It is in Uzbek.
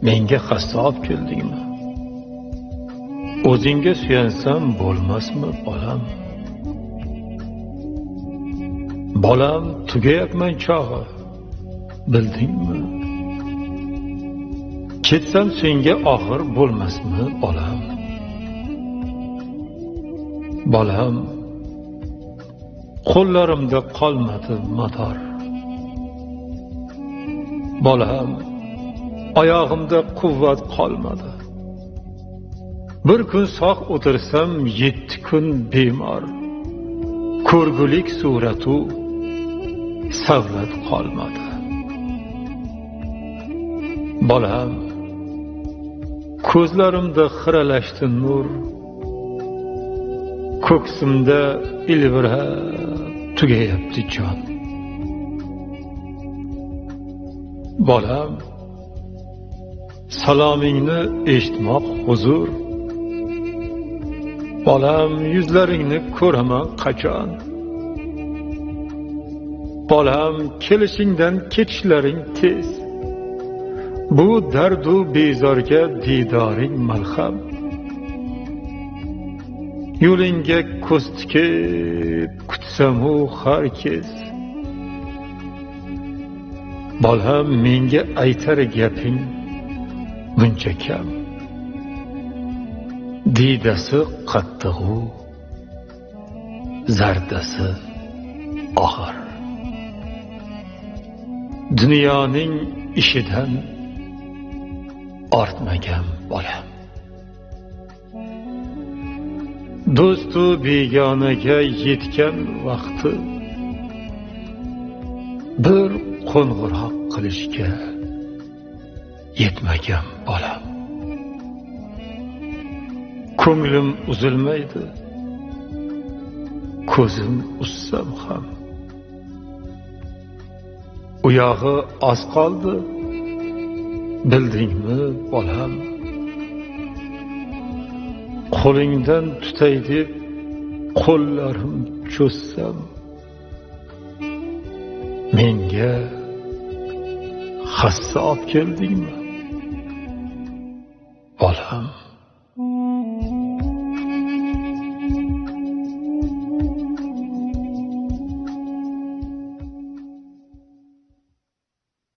menga hassa olib keldingmi? O'zingga suyansam bo'lmasmi, bolam? Bolam, tugayapman chog'i, bildingmi? Ketsam senga og'ir bo'lmasmi, bolam? Bolam, qo'llarimda qolmadi mador. Bolam, oyog'imda quvvat qolmadi. Bir kun sog' o'tirsam 7 kun bemor. Ko'rgulik suratu savlat qolmadi. Bolam, ko'zlarimda xiralashdi nur. Ko'ksimda ilvirab tugayapti jon. Bolam, salomingni eshitmoq huzur. Bolam, yuzlaringni ko'raman qachon? Bolam, kelishingdan ketishlaring tez. Bu dardu bezorga didoring malham. Yo'lingga ko'z tikib kutsam-u har kez. Bolam, menga aytar gaping buncha kam. Didasi qattiq-u zardasi og'ir. Dunyoning ishidan ortmagan bolam. Do'stu begonaga yetgan vaqti bir qo'ng'iroq qilishga yetmagan bolam. Ko'nglim uzilmaydi, ko'zim ussam ham. Uyog'i oz qoldi, bildingmi bolam? Qo'lingdan tutay deb qo'llarim cho'ssam, menga hassa olib keldingmi, bolam?